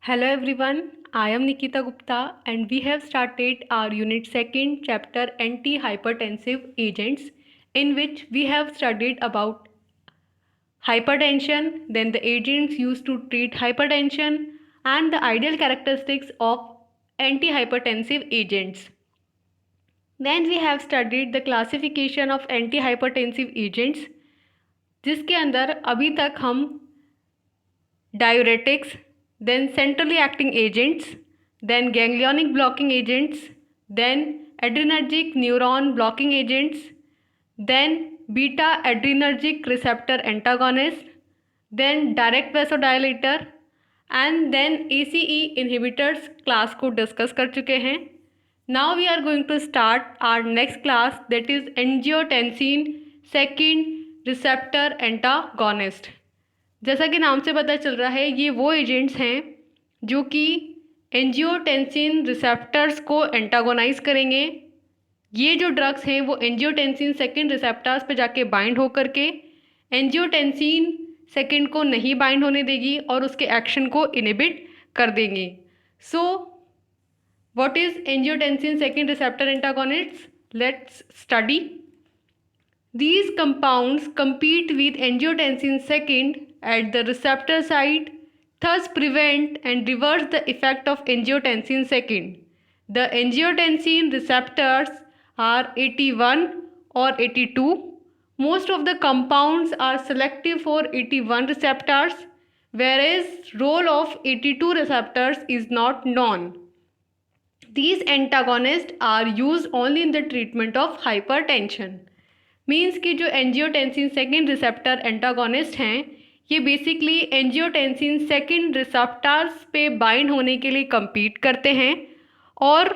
Hello everyone, I am Nikita Gupta and we have started our unit 2nd chapter antihypertensive agents in which we have studied about hypertension, then the agents used to treat hypertension and the ideal characteristics of antihypertensive agents. Then we have studied the classification of antihypertensive agents जिसके अंदर अभी तक हम diuretics, then centrally acting agents, then ganglionic blocking agents, then adrenergic neuron blocking agents, then beta adrenergic receptor antagonist, then direct vasodilator and then ACE inhibitors class को discuss कर चुके हैं. Now we are going to start our next class, that is angiotensin second receptor antagonist. जैसा कि नाम से पता चल रहा है ये वो एजेंट्स हैं जो कि एंजियोटेंसिन रिसेप्टर्स को एंटागोनाइज करेंगे. ये जो ड्रग्स हैं वो एंजियोटेंसिन सेकेंड रिसेप्टर्स पे जाके बाइंड होकर के एंजियोटेंसिन सेकेंड को नहीं बाइंड होने देगी और उसके एक्शन को इनहिबिट कर देंगी. So what is angiotensin second receptor antagonist? Let's study. These compounds compete with angiotensin second at the receptor site, thus prevent and reverse the effect of angiotensin second. The angiotensin receptors are 81 or 82. Most of the compounds are selective for 81 receptors, whereas role of 82 receptors is not known. These antagonists are used only in the treatment of hypertension. Means कि जो angiotensin second receptor antagonist हैं ये basically angiotensin second receptors पे bind होने के लिए compete करते हैं और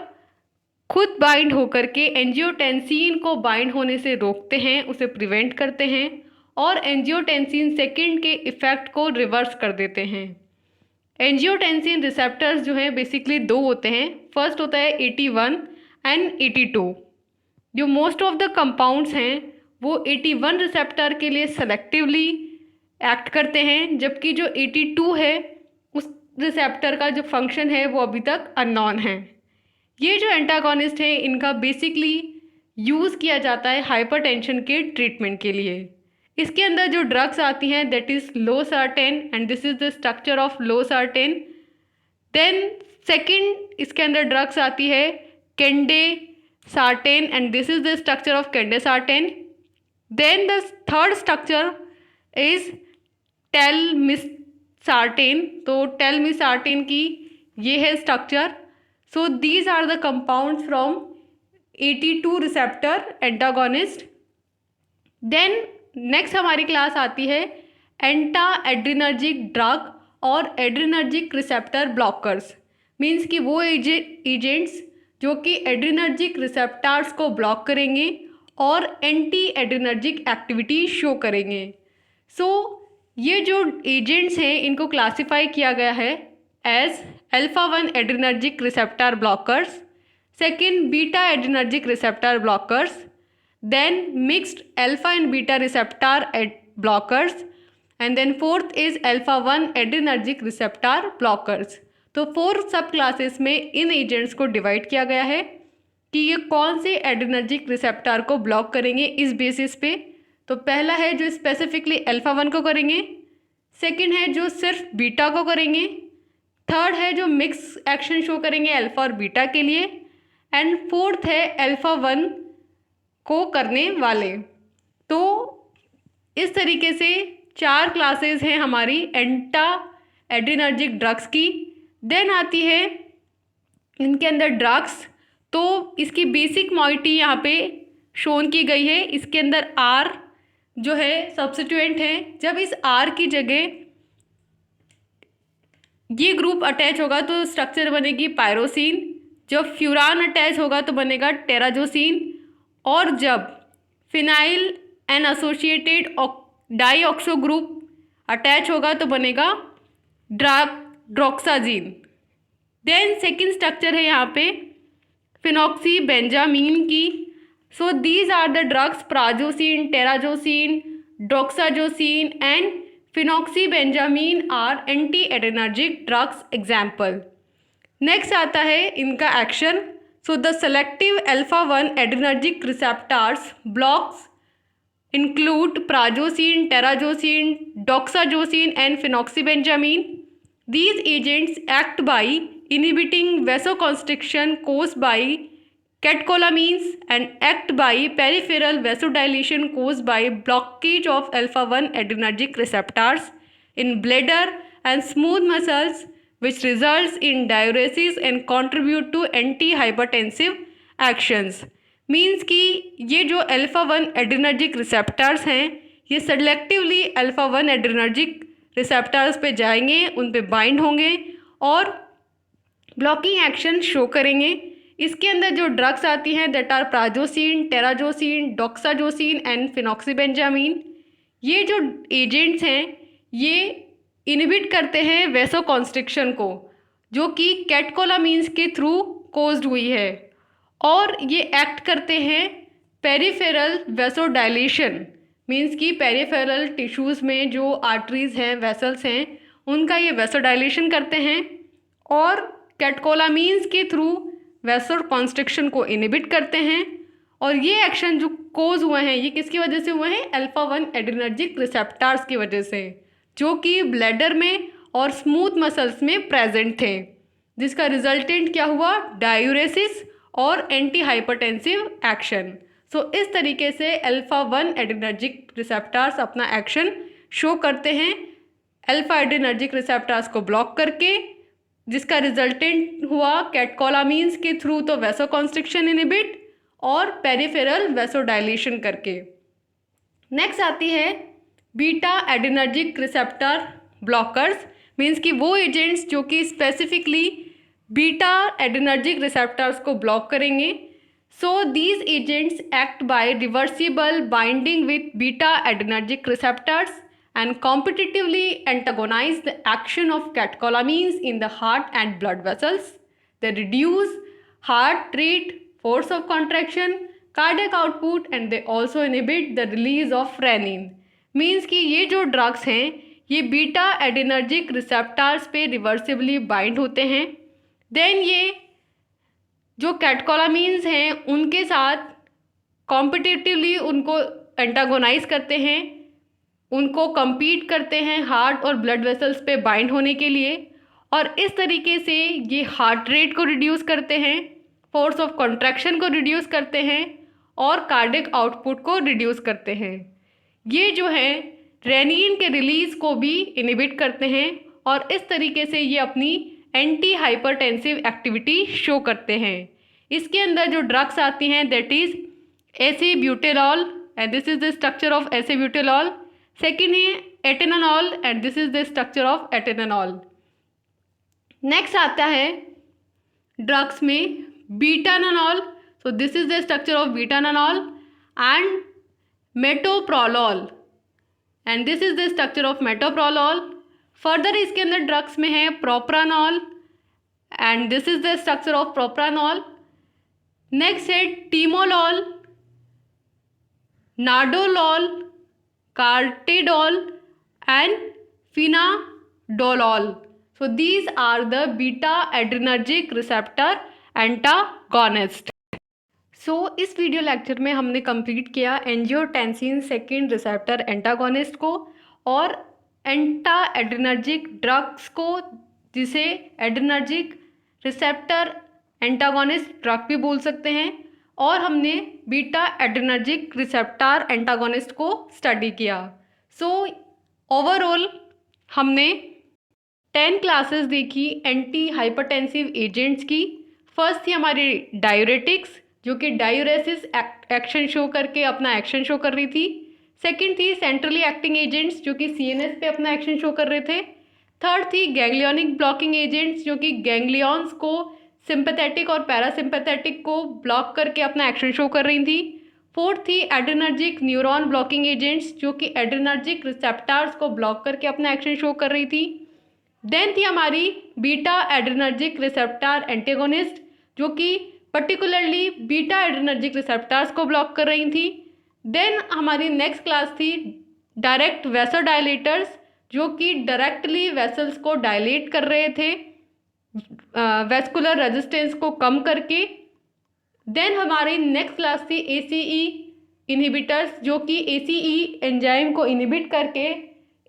खुद बाइंड होकर के एंजियोटेंसिन को बाइंड होने से रोकते हैं, उसे प्रिवेंट करते हैं और एंजियोटेंसिन सेकेंड के इफ़ेक्ट को रिवर्स कर देते हैं. एंजियोटेंसिन रिसेप्टर्स जो हैं बेसिकली दो होते हैं. फर्स्ट होता है 81 एंड 82. जो मोस्ट ऑफ द कंपाउंड्स हैं वो 81 रिसेप्टर के लिए सेलेक्टिवली एक्ट करते हैं, जबकि जो 82 है उस रिसेप्टर का जो फंक्शन है वो अभी तक अननोन है. ये जो एंटागोनिस्ट हैं इनका बेसिकली यूज़ किया जाता है हाइपरटेंशन के ट्रीटमेंट के लिए. इसके अंदर जो ड्रग्स आती हैं that is losartan and this is the structure of losartan. Then second इसके अंदर ड्रग्स आती है candesartan and this is the structure of candesartan. Then the third structure is telmisartan. तो telmisartan की ये है structure. So these are the compounds from 82 receptor antagonist. Then next हमारी class आती है एंटा एड्रीनर्जिक ड्रग और एड्रीनर्जिक रिसेप्टर ब्लॉकर्स. मीन्स कि वो एजेंट्स जो कि एड्रीनर्जिक रिसेप्टर्स को ब्लॉक करेंगे और एंटी एड्रीनर्जिक एक्टिविटी शो करेंगे. सो ये जो एजेंट्स हैं इनको क्लासिफाई किया गया है as alpha 1 adrenergic receptor blockers, second beta adrenergic receptor blockers, then mixed alpha and beta receptor blockers and then fourth is alpha 1 adrenergic receptor blockers. तो 4 सब क्लासेस में इन एजेंट्स को डिवाइड किया गया है कि ये कौन से एड्रीनर्जिक रिसेप्टर को ब्लॉक करेंगे इस बेसिस पे. तो पहला है जो स्पेसिफिकली अल्फा 1 को करेंगे, सेकंड है जो सिर्फ बीटा को करेंगे, थर्ड है जो मिक्स एक्शन शो करेंगे अल्फा और बीटा के लिए एंड फोर्थ है अल्फा 1 को करने वाले. तो इस तरीके से 4 क्लासेस हैं हमारी एंटा एड्रीनर्जिक ड्रग्स की. देन आती है इनके अंदर ड्रग्स. तो इसकी बेसिक मॉइटी यहाँ पे शोन की गई है. इसके अंदर आर जो है सब्स्टिट्यूएंट है. जब इस आर की जगह ये ग्रुप अटैच होगा तो स्ट्रक्चर बनेगी पायरोसिन. जब फ्यूरान अटैच होगा तो बनेगा टेराजोसिन और जब phenyl N associated dioxo group attach होगा तो बनेगा ड्रोक्साजीन. देन सेकेंड स्ट्रक्चर है यहाँ पे फिनॉक्सी बेंजामीन की. So these are the drugs prazosin, terazosin, doxazosin and phenoxybenzamine are anti adrenergic drugs example. Next आता है इनका action. So the selective alpha 1 adrenergic receptors blocks include prazosin, terazosin, doxazosin and phenoxybenzamin. These agents act by inhibiting vasoconstriction caused by catecholamines and act by peripheral vasodilation caused by blockage of alpha 1 adrenergic receptors in bladder and smooth muscles, which results in diuresis and contribute to antihypertensive actions. Means कि ये जो alpha 1 adrenergic receptors हैं ये selectively alpha 1 adrenergic receptors पे जाएंगे, उन पे bind होंगे और ब्लॉकिंग एक्शन शो करेंगे। इसके अंदर जो ड्रग्स आती हैं that are prazosin, terazosin, doxazosin and phenoxybenzamine. ये जो एजेंट्स हैं ये इनहिबिट करते हैं वेसोकॉन्स्ट्रिक्शन को, जो कि कैटकोलामीन्स के थ्रू कोज्ड हुई है, और ये एक्ट करते हैं पेरिफेरल वेसोडाइलेशन। मीन्स कि पेरिफेरल टिश्यूज़ में जो आर्टरीज़ हैं, वेसल्स हैं, उनका ये वेसोडाइलेशन करते हैं और कैटकोलामीन्स के थ्रू वेसोकॉन्स्ट्रिक्शन को इनहिबिट करते हैं। और ये एक्शन जो कोज हुए हैं ये किसकी वजह से हुए हैं? अल्फ़ा 1 एड्रेनर्जिक रिसेप्टर्स की वजह से, जो कि ब्लैडर में और स्मूथ मसल्स में प्रेजेंट थे, जिसका रिजल्टेंट क्या हुआ? डायूरेसिस और एंटी हाइपरटेंसिव एक्शन। सो इस तरीके से अल्फ़ा 1 एड्रेनर्जिक रिसेप्टर्स अपना एक्शन शो करते हैं अल्फ़ा एड्रेनर्जिक रिसेप्टर्स को ब्लॉक करके, जिसका रिजल्टेंट हुआ कैटकोलामीन्स के थ्रू तो वेसोकॉन्स्ट्रिक्शन इनहिबिट और पेरिफेरल वेसोडाइलेशन करके। नेक्स्ट आती है beta adrenergic receptor blockers. Means कि वो एजेंट्स जो कि स्पेसिफिकली बीटा एड्रेनर्जिक रिसेप्टर्स को ब्लॉक करेंगे। So these agents act by reversible binding with beta adrenergic receptors and competitively antagonize the action of catecholamines in the heart and blood vessels. They reduce heart rate, force of contraction, cardiac output, and they also inhibit the release of renin. Means कि ये जो drugs हैं ये beta adrenergic receptors पे reversibly bind होते हैं। Then ये जो कैटकोलामीन्स हैं उनके साथ कॉम्पिटिटिवली उनको एंटागोनाइज करते हैं, उनको compete करते हैं हार्ट और ब्लड वेसल्स पे बाइंड होने के लिए, और इस तरीके से ये हार्ट रेट को रिड्यूस करते हैं, फोर्स ऑफ कॉन्ट्रैक्शन को रिड्यूस करते हैं और कार्डियक आउटपुट को रिड्यूस करते हैं। ये जो है रेनिन के रिलीज़ को भी इनहिबिट करते हैं और इस तरीके से ये अपनी एंटी हाइपरटेंसिव एक्टिविटी शो करते हैं। इसके अंदर जो ड्रग्स आती हैं that is acebutolol and this is the structure of acebutolol. Second है atenolol and this is the structure of atenolol. Next आता है ड्रग्स में betanol. So this is the structure of betanol and metoprolol and this is the structure of metoprolol. Further इसके अंदर drugs में है propranolol and this is the structure of propranolol. Next है timolol, nadolol, carteolol and phenobarbital. So these are the beta adrenergic receptor antagonist. So इस video lecture में हमने complete किया angiotensin second receptor antagonist को और एंटा adrenergic drugs को, जिसे adrenergic receptor antagonist drug भी बोल सकते हैं, और हमने बीटा एड्रेनर्जिक रिसेप्टर एंटागोनिस्ट को स्टडी किया। सो ओवरऑल हमने 10 क्लासेस देखी एंटी हाइपरटेंसिव एजेंट्स की। फर्स्ट थी हमारी डायूरेटिक्स, जो कि डायूरेसिस एक्शन शो करके अपना एक्शन शो कर रही थी। सेकंड थी सेंट्रली एक्टिंग एजेंट्स, जो कि सीएनएस पे अपना एक्शन शो कर रहे थे। थर्ड थी गैंग्लियोनिक ब्लॉकिंग एजेंट्स, जो कि गैंग्लियंस को सिंपैथेटिक और पैरासिम्पैथेटिक को ब्लॉक करके अपना एक्शन शो कर रही थी। फोर्थ थी एड्रेनर्जिक न्यूरॉन ब्लॉकिंग एजेंट्स, जो कि एड्रेनर्जिक रिसेप्टर्स को ब्लॉक करके अपना एक्शन शो कर रही थी। देन थी हमारी बीटा एड्रेनर्जिक रिसेप्टर एंटेगोनिस्ट, जो कि पर्टिकुलरली बीटा एड्रेनर्जिक रिसेप्टर्स को ब्लॉक कर रही थी। देन हमारी नेक्स्ट क्लास थी डायरेक्ट वेसोडाइलेटर्स, जो कि डायरेक्टली वेसल्स को डायलेट कर रहे थे, वेस्कुलर रेजिस्टेंस को कम करके। देन हमारी नेक्स्ट क्लास थी ACE इनहिबिटर्स, जो कि ACE एंजाइम को इनहिबिट करके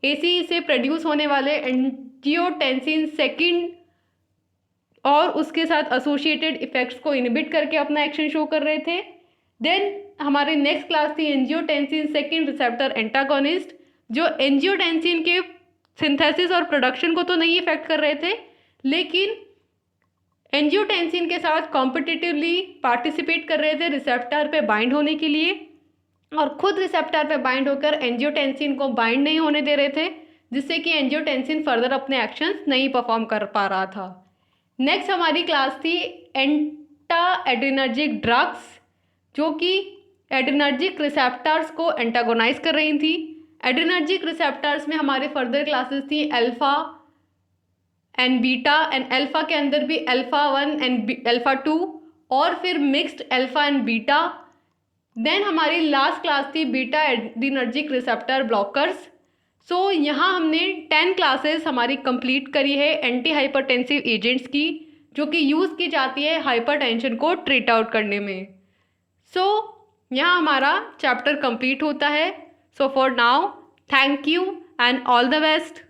ACE से प्रोड्यूस होने वाले एंजियोटेंसिन सेकेंड और उसके साथ एसोसिएटेड इफेक्ट्स को इनहिबिट करके अपना एक्शन शो कर रहे थे। देन हमारी नेक्स्ट क्लास थी एंजियोटेंसिन सेकेंड रिसेप्टर एंटागोनिस्ट, जो एंजियोटेंसिन के सिंथेसिस और प्रोडक्शन को तो नहीं इफेक्ट कर रहे थे, लेकिन एंजियोटेंसिन के साथ कॉम्पिटिटिवली पार्टिसिपेट कर रहे थे रिसेप्टर पे बाइंड होने के लिए, और खुद रिसेप्टर पे बाइंड होकर एंजियोटेंसिन को बाइंड नहीं होने दे रहे थे, जिससे कि एंजियोटेंसिन फर्दर अपने एक्शंस नहीं परफॉर्म कर पा रहा था। नेक्स्ट हमारी क्लास थी एंटा एड्रिनर्जिक ड्रग्स, जो कि एड्रिनर्जिक रिसेप्टर्स को एंटागोनाइज कर रही थी। एड्रिनर्जिक रिसेप्टर्स में हमारे फर्दर क्लासेस थी alpha and beta, and alpha के अंदर भी अल्फा 1 एंड अल्फा 2, और फिर mixed alpha and beta. Then हमारी लास्ट क्लास थी beta adrenergic receptor blockers. So यहाँ हमने 10 क्लासेस हमारी कंप्लीट करी है एंटी हाइपरटेंसिव एजेंट्स की, जो कि यूज़ की जाती है हाइपरटेंशन को ट्रीट आउट करने में। सो यहाँ हमारा चैप्टर कंप्लीट होता है। So for now, thank you and all the best.